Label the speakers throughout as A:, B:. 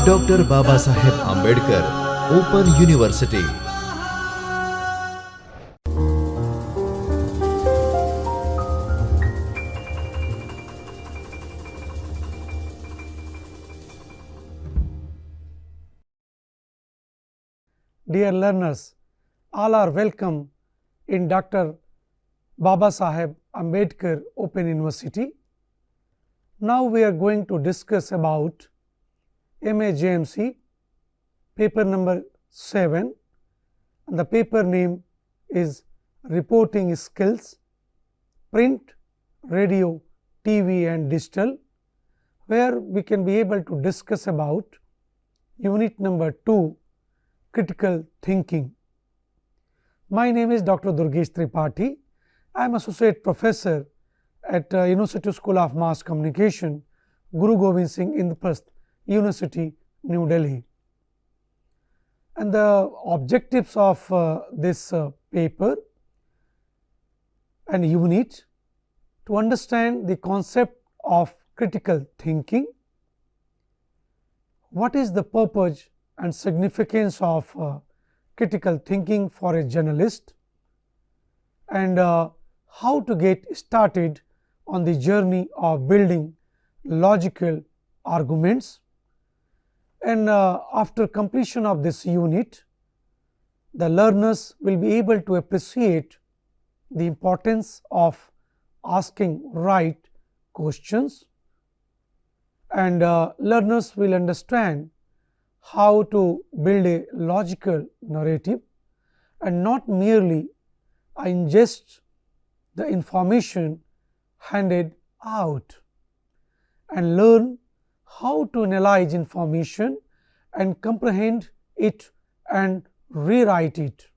A: Dr. Babasaheb Ambedkar Open University.
B: Dear learners, all are welcome in Dr. Babasaheb Ambedkar Open University. Now we are going to discuss about MA-JMC paper number 7, and the paper name is Reporting Skills, Print, Radio, TV and Digital, where we can be able to discuss about unit number 2, Critical Thinking. My name is Dr. Durgesh Tripathi. I am Associate Professor at University School of Mass Communication, Guru Gobind Singh Indraprasth University, New Delhi. And the objectives of this paper and unit: to understand the concept of critical thinking, what is the purpose and significance of critical thinking for a journalist, and how to get started on the journey of building logical arguments. And after completion of this unit, the learners will be able to appreciate the importance of asking right questions, and learners will understand how to build a logical narrative and not merely ingest the information handed out, and learn how to analyze information and comprehend it and rewrite it,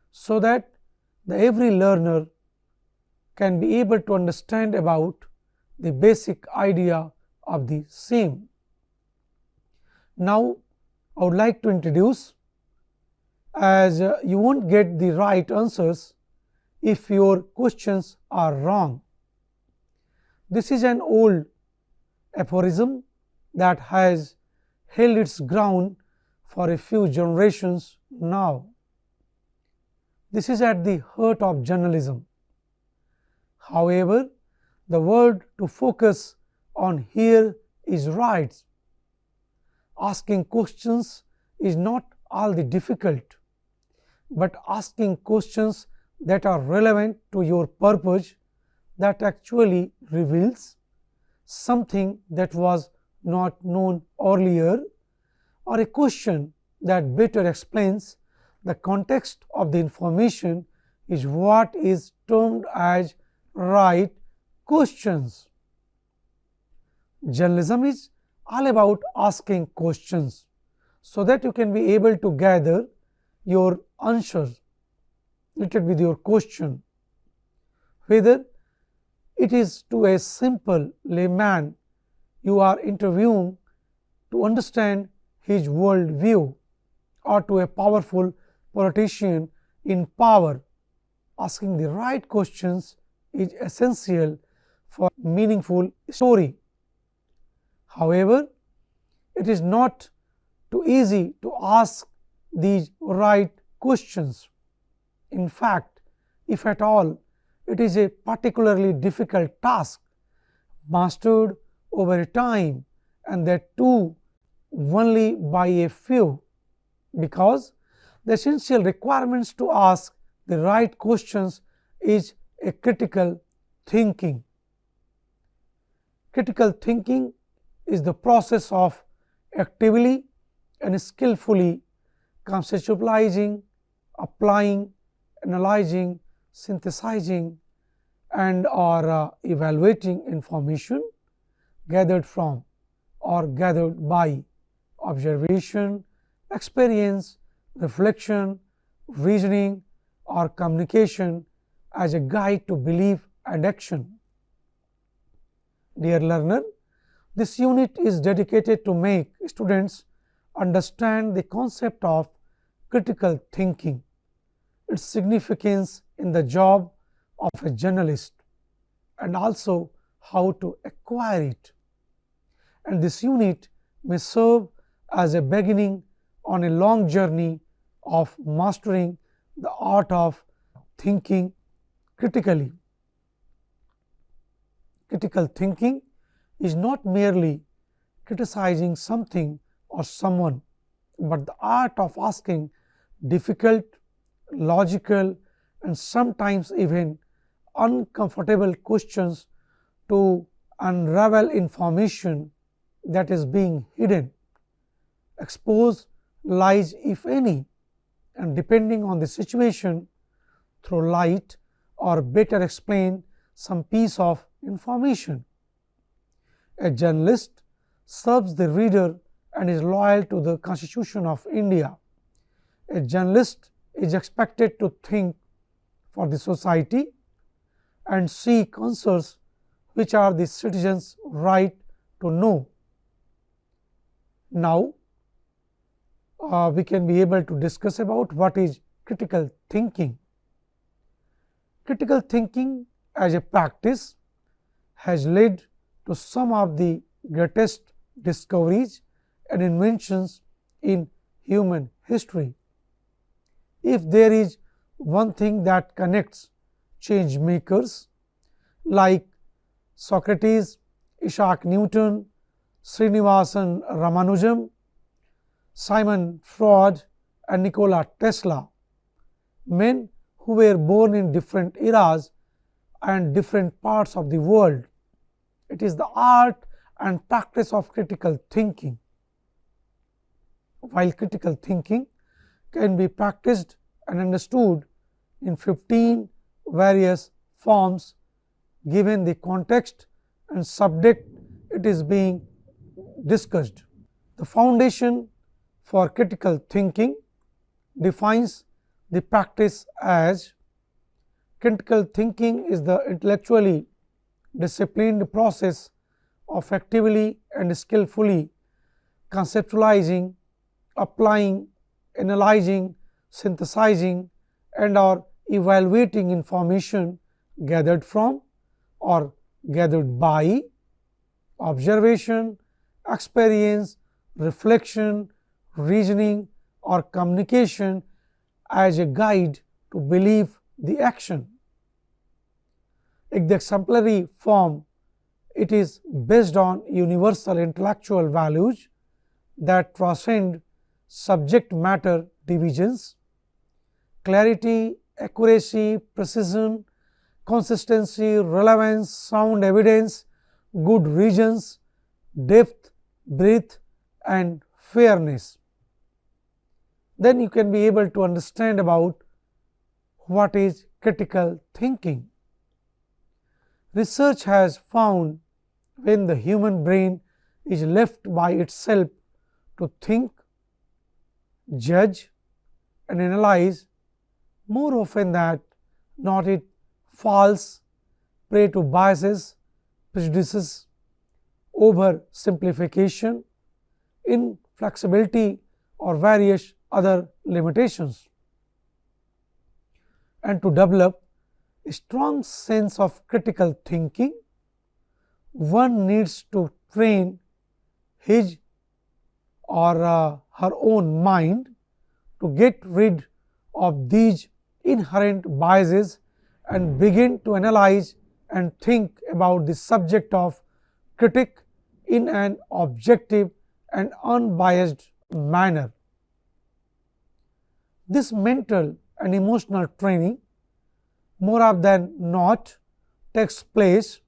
B: so that every learner can be able to understand about the basic idea of the same. Now I would like to introduce, as you won't get the right answers if your questions are wrong. This is an old aphorism that has held its ground for a few generations now. This is at the heart of journalism. However, the word to focus on here is right. Asking questions is not all the difficult, but asking questions that are relevant to your purpose, that actually reveals something that was not known earlier, or a question that better explains the context of the information, is what is termed as right questions. Journalism is all about asking questions so that you can be able to gather your answers related with your question, whether it is to a simple layman you are interviewing to understand his world view, or to a powerful politician in power. Asking the right questions is essential for meaningful story. However, it is not too easy to ask these right questions. In fact, if at all, it is a particularly difficult task, mastered over time, and that too only by a few, because the essential requirements to ask the right questions is a critical thinking. Critical thinking is the process of actively and skillfully conceptualizing, applying, analyzing, synthesizing, and or evaluating information gathered from or gathered by observation, experience, reflection, reasoning, or communication as a guide to belief and action. Dear learner, this unit is dedicated to make students understand the concept of critical thinking, its significance in the job of a journalist, and also how to acquire it. And this unit may serve as a beginning on a long journey of mastering the art of thinking critically. Critical thinking is not merely criticizing something or someone, but the art of asking difficult, logical, and sometimes even uncomfortable questions to unravel information that is being hidden, expose lies if any, and depending on the situation, throw light or better explain some piece of information. A journalist serves the reader and is loyal to the Constitution of India. A journalist is expected to think for the society and seek answers which are the citizens' right to know. Now, we can be able to discuss about what is critical thinking. Critical thinking as a practice has led to some of the greatest discoveries and inventions in human history. If there is one thing that connects change makers like Socrates, Isaac Newton, Srinivasan Ramanujan, Simon Freud, and Nikola Tesla, men who were born in different eras and different parts of the world, it is the art and practice of critical thinking. While critical thinking can be practiced and understood in 15 various forms given the context and subject it is being discussed. The foundation for critical thinking defines the practice as critical thinking is the intellectually disciplined process of actively and skillfully conceptualizing, applying, analyzing, synthesizing, and or evaluating information gathered from or gathered by observation, experience, reflection, reasoning, or communication as a guide to believe the action. In the exemplary form, it is based on universal intellectual values that transcend subject matter divisions. Clarity, accuracy, precision, consistency, relevance, sound evidence, good reasons, depth, breadth, and fairness. Then you can be able to understand about what is critical thinking. Research has found when the human brain is left by itself to think, judge, and analyze, more often than not it falls prey to biases, prejudices, oversimplification, inflexibility, or various other limitations. And to develop a strong sense of critical thinking, one needs to train his or her own mind to get rid of these inherent biases and begin to analyze and think about the subject of critique in an objective and unbiased manner. This mental and emotional training more often than not takes place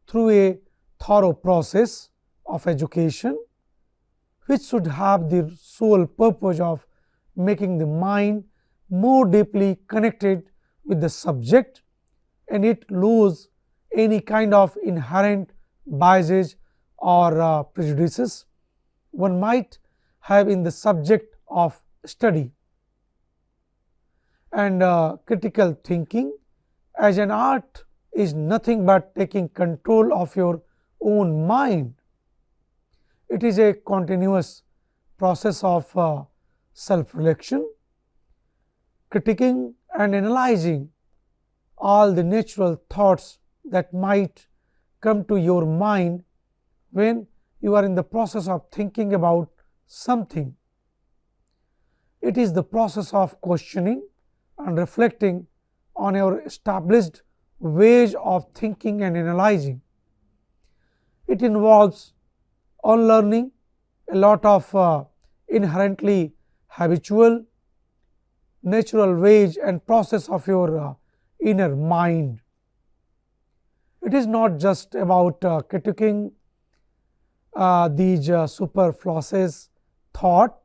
B: through a thorough process of education, which should have the sole purpose of making the mind more deeply connected with the subject and it lose any kind of inherent biases or prejudices one might have in the subject of study. And critical thinking as an art is nothing but taking control of your own mind. It is a continuous process of self-reflection, critiquing and analyzing all the natural thoughts that might come to your mind when you are in the process of thinking about something. It is the process of questioning and reflecting on our established ways of thinking and analyzing. It involves unlearning a lot of inherently habitual, natural ways and process of your inner mind. It is not just about critiquing these superfluous thought,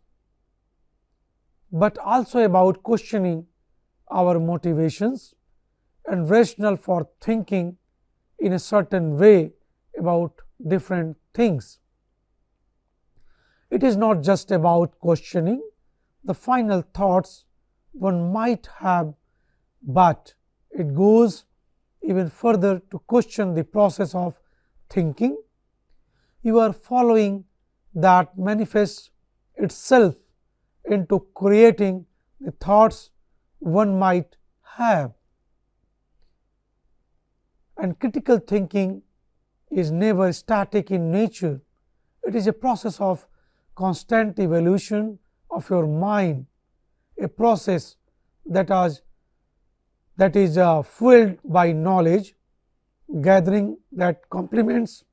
B: but also about questioning our motivations and rationale for thinking in a certain way about different things. It is not just about questioning the final thoughts one might have, but it goes even further to question the process of thinking you are following that manifests itself into creating the thoughts one might have. And critical thinking is never static in nature. It is a process of constant evolution of your mind, a process that is fueled by knowledge gathering that complements.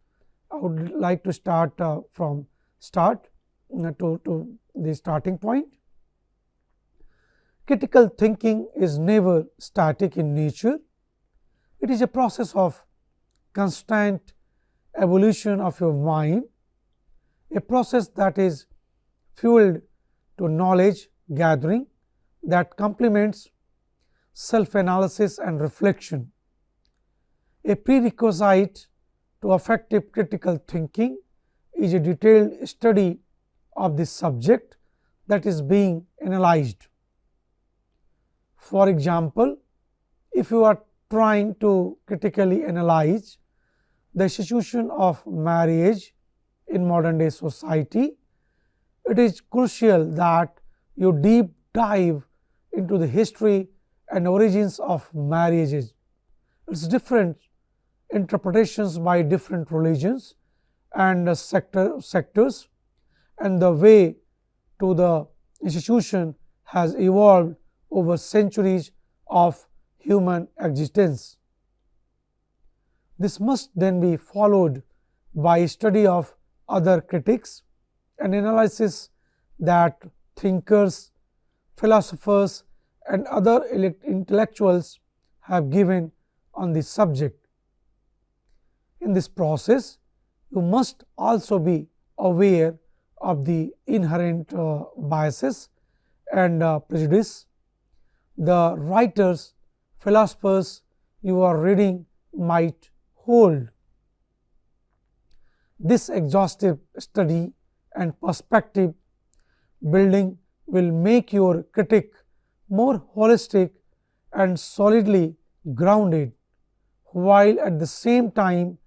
B: I would like to start from start to the starting point. Critical thinking is never static in nature. It is a process of constant evolution of your mind, a process that is fueled to knowledge gathering that complements self-analysis and reflection. A prerequisite to effective critical thinking is a detailed study of the subject that is being analyzed. For example, if you are trying to critically analyze the institution of marriage in modern day society, it is crucial that you deep dive into the history and origins of marriages, its different interpretations by different religions and sectors, and the way to the institution has evolved over centuries of human existence. This must then be followed by study of other critics and analysis that thinkers, philosophers and other intellectuals have given on this subject. In this process, you must also be aware of the inherent biases and prejudice the writers, philosophers you are reading might hold. This exhaustive study and perspective building will make your critique more holistic and solidly grounded, while at the same time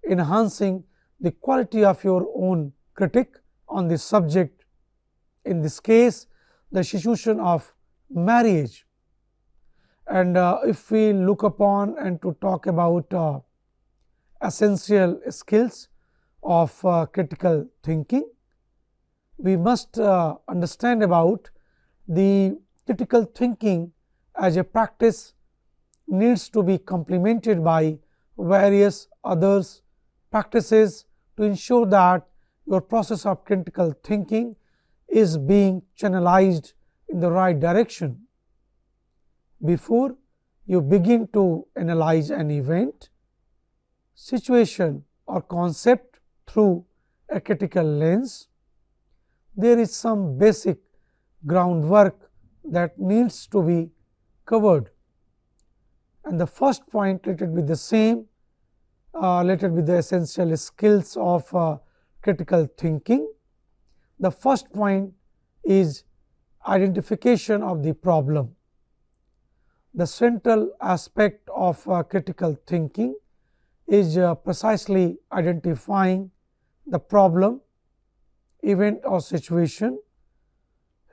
B: enhancing the quality of your own critique on the subject, in this case the institution of marriage. And if we look upon and to talk about essential skills of critical thinking, we must understand about the critical thinking as a practice needs to be complemented by various others practices to ensure that your process of critical thinking is being channelized in the right direction. Before you begin to analyze an event, situation or concept through a critical lens, there is some basic groundwork that needs to be covered. And the first point, let it be the same, let it be the essential skills of critical thinking. The first point is identification of the problem. The central aspect of critical thinking is precisely identifying the problem, event or situation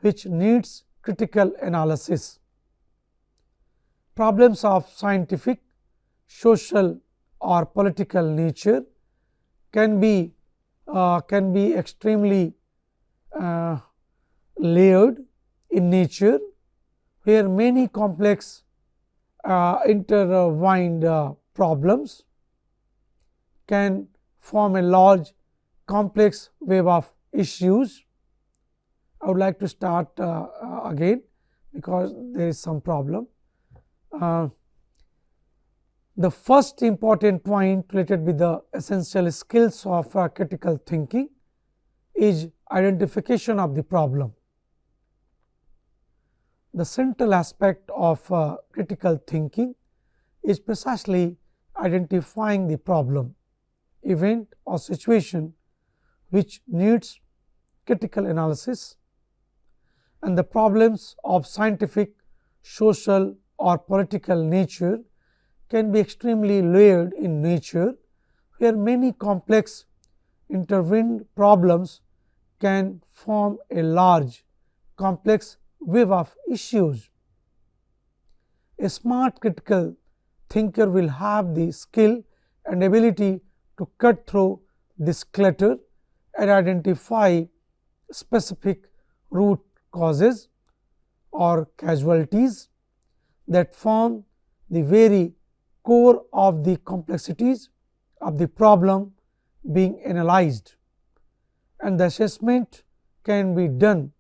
B: which needs critical analysis. Problems of scientific, social or political nature can be extremely layered in nature, where many complex intertwined problems can form a large complex web of issues. I would like to start again because there is some problem. The first important point related with the essential skills of critical thinking is identification of the problem. The central aspect of critical thinking is precisely identifying the problem, event or situation which needs critical analysis, and the problems of scientific, social or political nature can be extremely layered in nature, where many complex intertwined problems can form a large complex web of issues. A smart critical thinker will have the skill and ability to cut through this clutter and identify specific root causes or casualties that form the very core of the complexities of the problem being analyzed, and the assessment can be done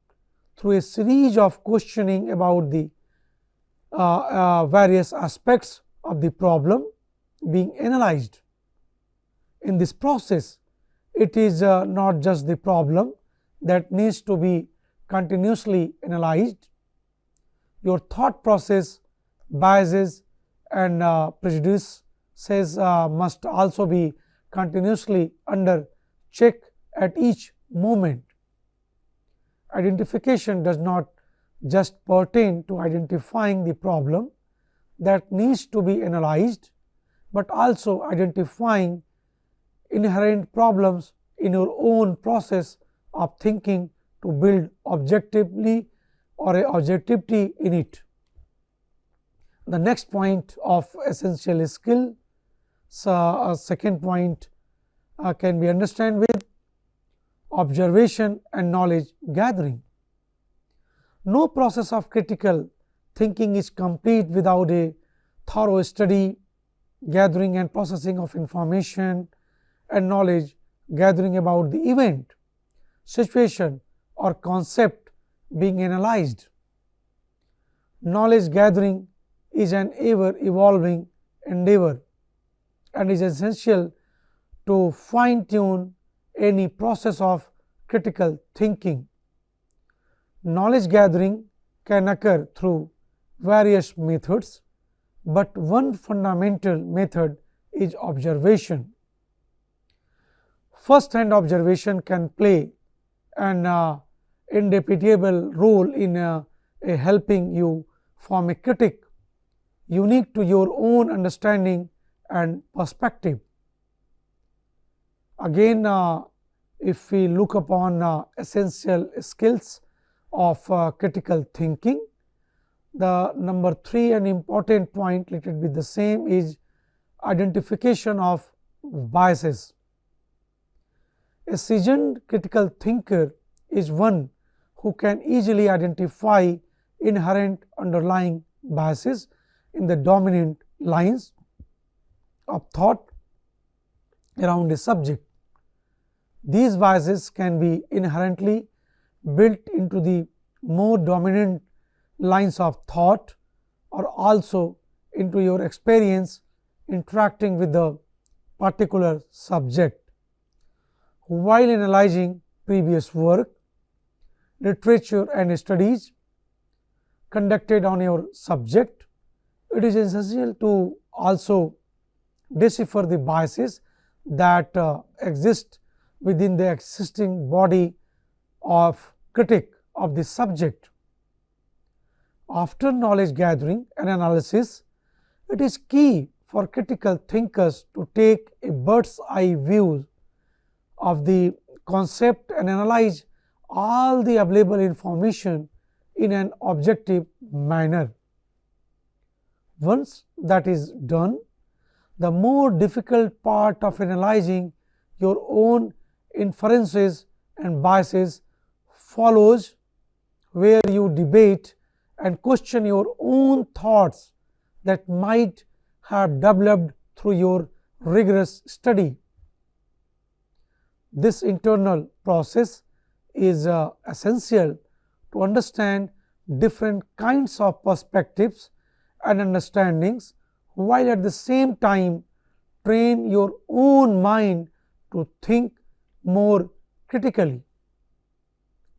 B: through a series of questioning about the various aspects of the problem being analyzed. In this process, it is not just the problem that needs to be continuously analyzed. Your thought process, biases and prejudices must also be continuously under check at each moment. Identification does not just pertain to identifying the problem that needs to be analyzed, but also identifying inherent problems in your own process of thinking to build objectively or a objectivity in it. The next point of essential skill, second point can be understood with observation and knowledge gathering. No process of critical thinking is complete without a thorough study, gathering and processing of information and knowledge gathering about the event, situation or concept being analyzed. Knowledge gathering is an ever evolving endeavor and is essential to fine tune any process of critical thinking. Knowledge gathering can occur through various methods, but one fundamental method is observation. First hand observation can play an indefatigable role in helping you form a critique unique to your own understanding and perspective. Again, if we look upon essential skills of critical thinking, the number 3 and important point related with the same is identification of biases. A seasoned critical thinker is one who can easily identify inherent underlying biases in the dominant lines of thought around a subject. These biases can be inherently built into the more dominant lines of thought or also into your experience interacting with the particular subject. While analyzing previous work, literature and studies conducted on your subject, it is essential to also decipher the biases that exist within the existing body of critique of the subject. After knowledge gathering and analysis, it is key for critical thinkers to take a bird's eye view of the concept and analyze all the available information in an objective manner. Once that is done, the more difficult part of analyzing your own inferences and biases follows, where you debate and question your own thoughts that might have developed through your rigorous study. This internal process is essential to understand different kinds of perspectives and understandings, while at the same time train your own mind to think more critically.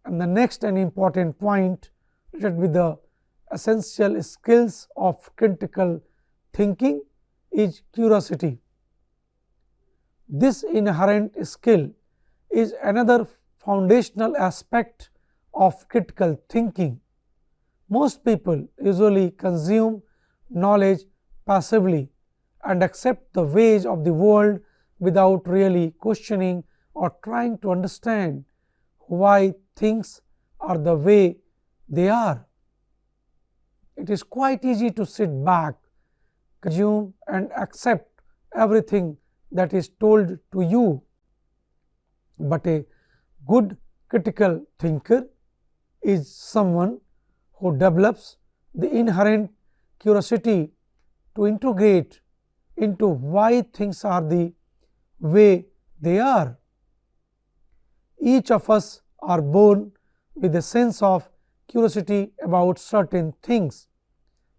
B: And the next and important point related with the essential skills of critical thinking is curiosity. This inherent skill is another foundational aspect of critical thinking. Most people usually consume knowledge passively and accept the ways of the world without really questioning or trying to understand why things are the way they are. It is quite easy to sit back, consume and accept everything that is told to you. But a good critical thinker is someone who develops the inherent curiosity to integrate into why things are the way they are. Each of us are born with a sense of curiosity about certain things,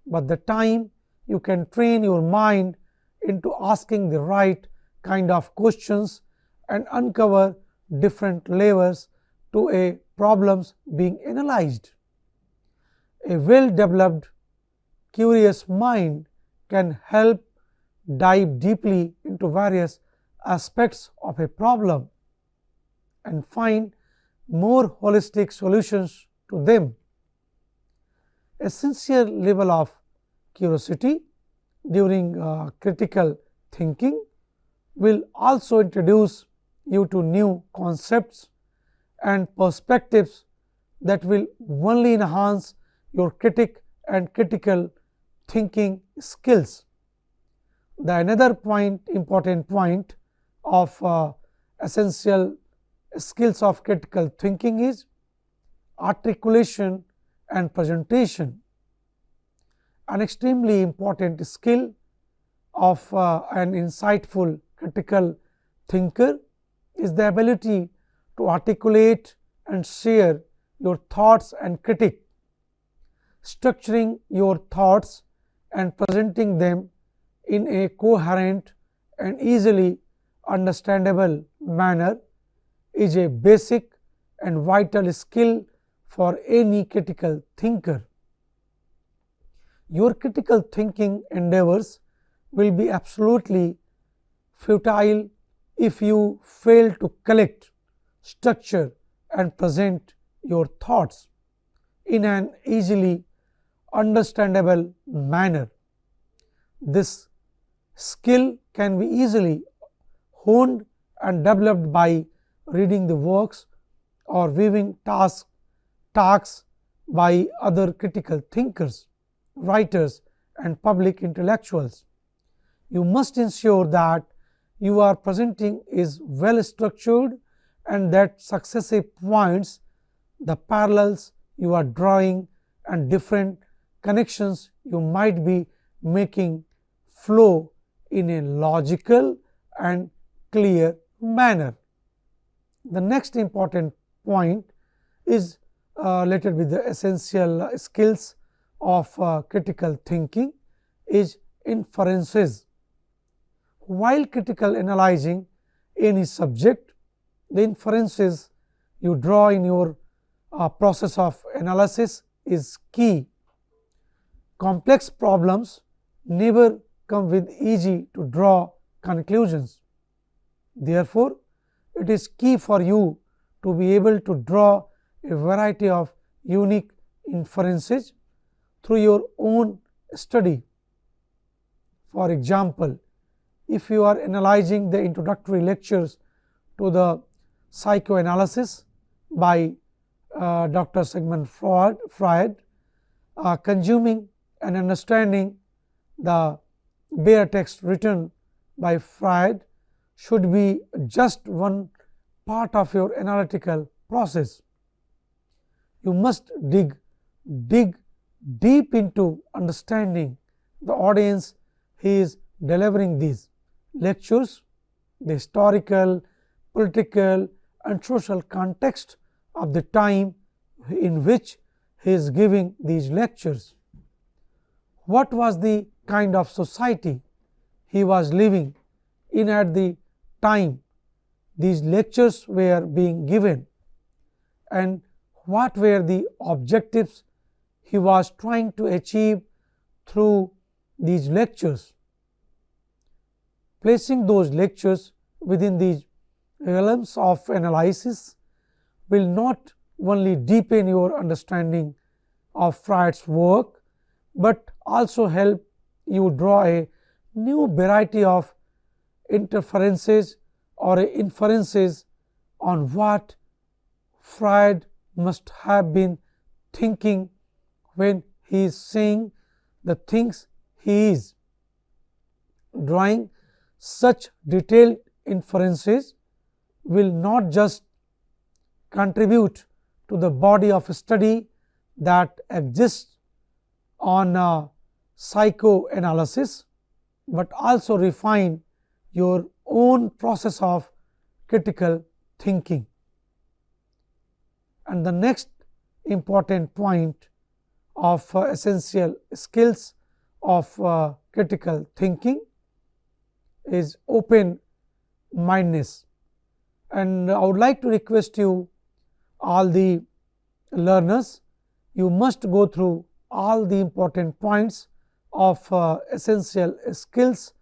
B: but the time you can train your mind into asking the right kind of questions and uncover different layers to a problems being analyzed. A well-developed, curious mind can help dive deeply into various aspects of a problem and find more holistic solutions to them. A sincere level of curiosity during critical thinking will also introduce you to new concepts and perspectives that will only enhance your critical thinking skills. The another important point of essential skills of critical thinking is articulation and presentation. An extremely important skill of an insightful critical thinker is the ability to articulate and share your thoughts and critique. Structuring your thoughts and presenting them in a coherent and easily understandable manner is a basic and vital skill for any critical thinker. Your critical thinking endeavors will be absolutely futile if you fail to collect, structure and present your thoughts in an easily understandable manner. This skill can be easily honed and developed by reading the works or viewing talks by other critical thinkers, writers and public intellectuals. You must ensure that you are presenting is well structured and that successive points, the parallels you are drawing and different connections you might be making flow in a logical and clear manner. The next important point is related with the essential skills of critical thinking is inferences. While critical analyzing any subject, the inferences you draw in your process of analysis is key. Complex problems never come with easy to draw conclusions. Therefore, it is key for you to be able to draw a variety of unique inferences through your own study. For example, if you are analyzing the introductory lectures to the psychoanalysis by Dr. Sigmund Freud, consuming and understanding the bare text written by Freud should be just one part of your analytical process. you must dig deep into understanding the audience he is delivering these lectures, the historical, political and social context of the time in which he is giving these lectures. What was the kind of society he was living in at the time these lectures were being given, and what were the objectives he was trying to achieve through these lectures. Placing those lectures within these realms of analysis will not only deepen your understanding of Freud's work, but also help you draw a new variety of interferences or inferences on what Freud must have been thinking when he is saying the things he is. Drawing such detailed inferences will not just contribute to the body of study that exists on psychoanalysis, but also refine your own process of critical thinking. And the next important point of essential skills of critical thinking is open mindedness. And I would like to request you, all the learners, you must go through all the important points of essential skills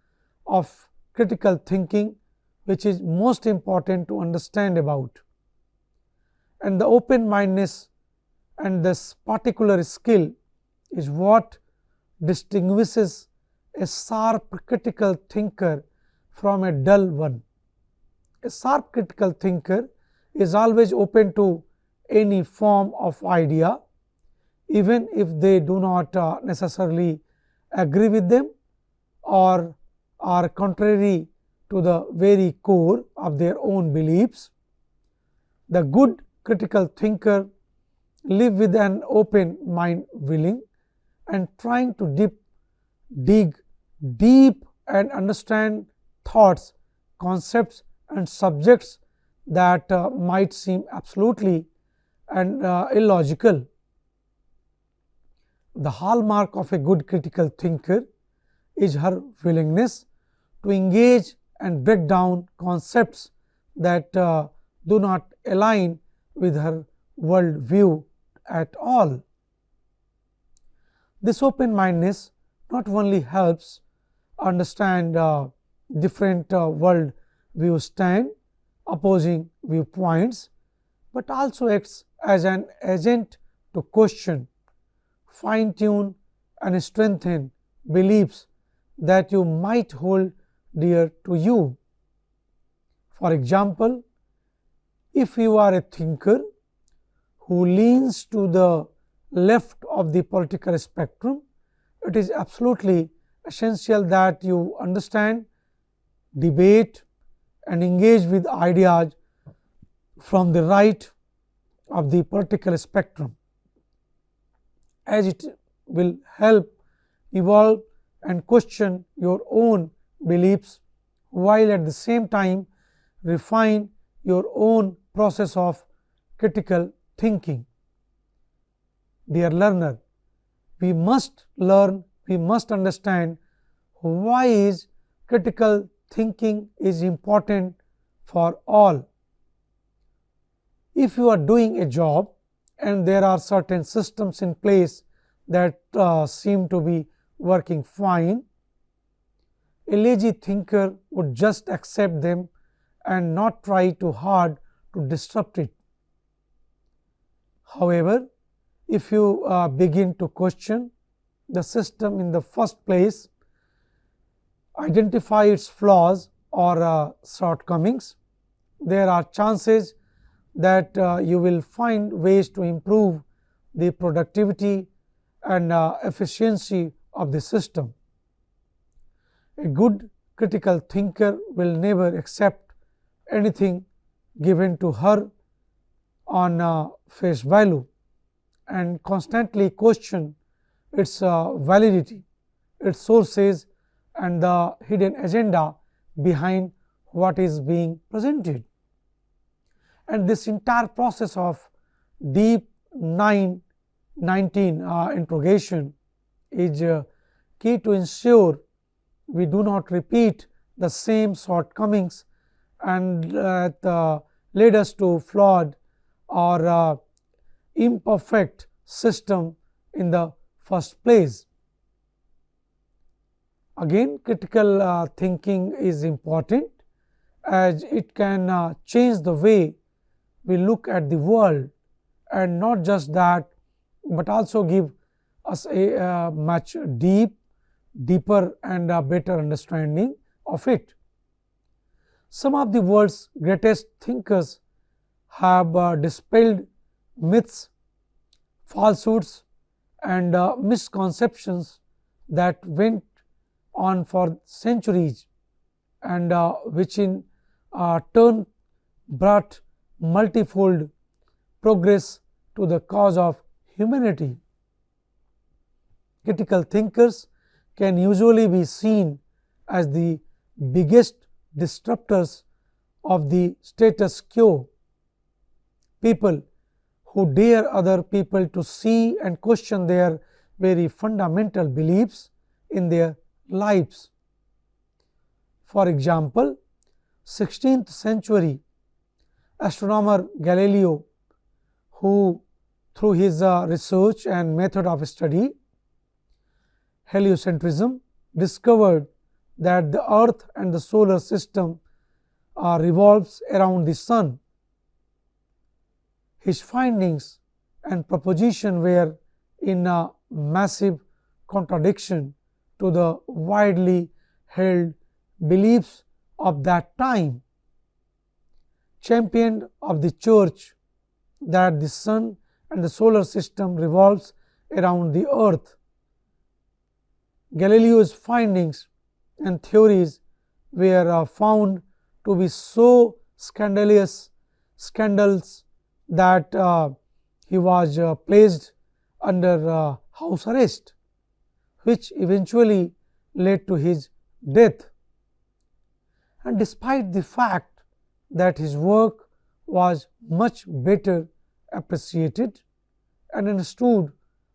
B: of critical thinking, which is most important to understand about. And the open mindedness and this particular skill is what distinguishes a sharp critical thinker from a dull one. A sharp critical thinker is always open to any form of idea, even if they do not necessarily agree with them or are contrary to the very core of their own beliefs. The good critical thinker live with an open mind, willing and trying to dig deep and understand thoughts, concepts and subjects that might seem absolutely and illogical. The hallmark of a good critical thinker is her willingness to engage and break down concepts that do not align with her world view at all. This open mindedness not only helps understand different world view stand, opposing viewpoints, but also acts as an agent to question, fine tune and strengthen beliefs that you might hold dear to you. For example, if you are a thinker who leans to the left of the political spectrum, it is absolutely essential that you understand, debate and engage with ideas from the right of the political spectrum, as it will help evolve and question your own beliefs, while at the same time refine your own process of critical thinking. Dear learner, we must learn, we must understand why is critical thinking is important for all. If you are doing a job and there are certain systems in place that seem to be working fine, a lazy thinker would just accept them and not try too hard to disrupt it. However, if you begin to question the system in the first place, identify its flaws or shortcomings, there are chances that you will find ways to improve the productivity and efficiency of the system. A good critical thinker will never accept anything given to her on face value. and constantly question its validity, its sources, and the hidden agenda behind what is being presented. And this entire process of deep 19 interrogation is key to ensure we do not repeat the same shortcomings and led us to flawed or imperfect system in the first place. Again, critical thinking is important as it can change the way we look at the world, and not just that, but also give us a much deeper and a better understanding of it. Some of the world's greatest thinkers have dispelled myths, falsehoods, and misconceptions that went on for centuries, and which in turn brought multifold progress to the cause of humanity. Critical thinkers can usually be seen as the biggest disruptors of the status quo, people who dare other people to see and question their very fundamental beliefs in their lives. For example, 16th century astronomer Galileo, who through his research and method of study, heliocentrism, discovered that the earth and the solar system revolves around the sun. His findings and proposition were in a massive contradiction to the widely held beliefs of that time. Champion of the church that the sun and the solar system revolves around the earth. Galileo's findings and theories were found to be so scandals that he was placed under house arrest, which eventually led to his death. And despite the fact that his work was much better appreciated and understood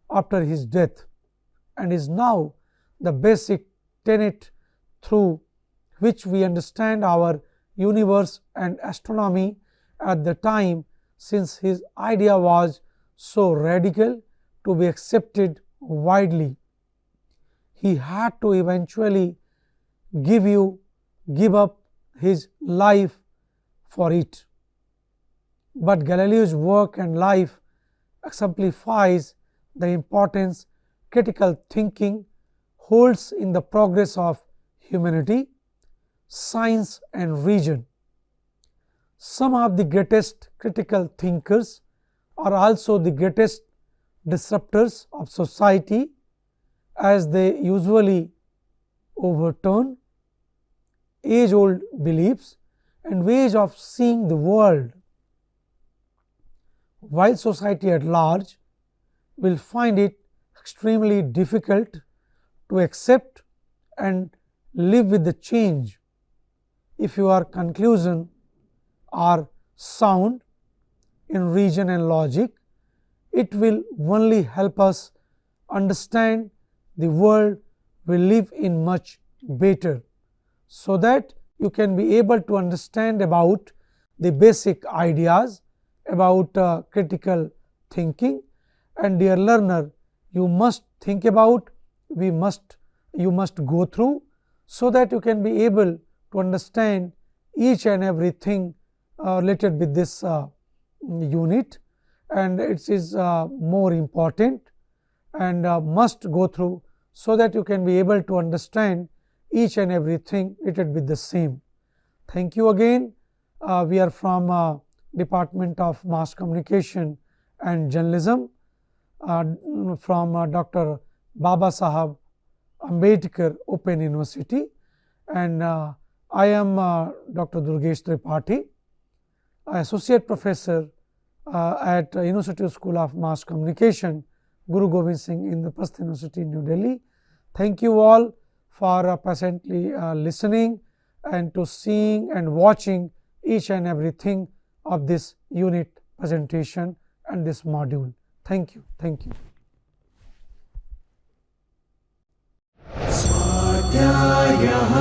B: after his death, and is now the basic tenet through which we understand our universe and astronomy at the time, since his idea was so radical to be accepted widely, he had to eventually give up his life for it. But Galileo's work and life exemplifies the importance critical thinking holds in the progress of humanity, science, and reason. Some of the greatest critical thinkers are also the greatest disruptors of society, as they usually overturn age-old beliefs and ways of seeing the world, while society at large will find it extremely difficult to accept and live with the change. If your conclusion are sound in reason and logic, it will only help us understand the world we live in much better, so that you can be able to understand about the basic ideas about critical thinking. And dear learner, you must think about, you must go through, so that you can be able to understand each and everything related with this unit, and it is more important and must go through, so that you can be able to understand each and everything related with the same. Thank you again. We are from Department of Mass Communication and Journalism from Dr. Baba Saheb Ambedkar Open University, and I am Dr. Durgesh Tripathi, Associate Professor at University School of Mass Communication, Guru Gobind Singh in the Pasth University, New Delhi. Thank you all for patiently listening and to seeing and watching each and everything of this unit presentation and this module. Thank you. Thank you.
C: स्वाध्यायः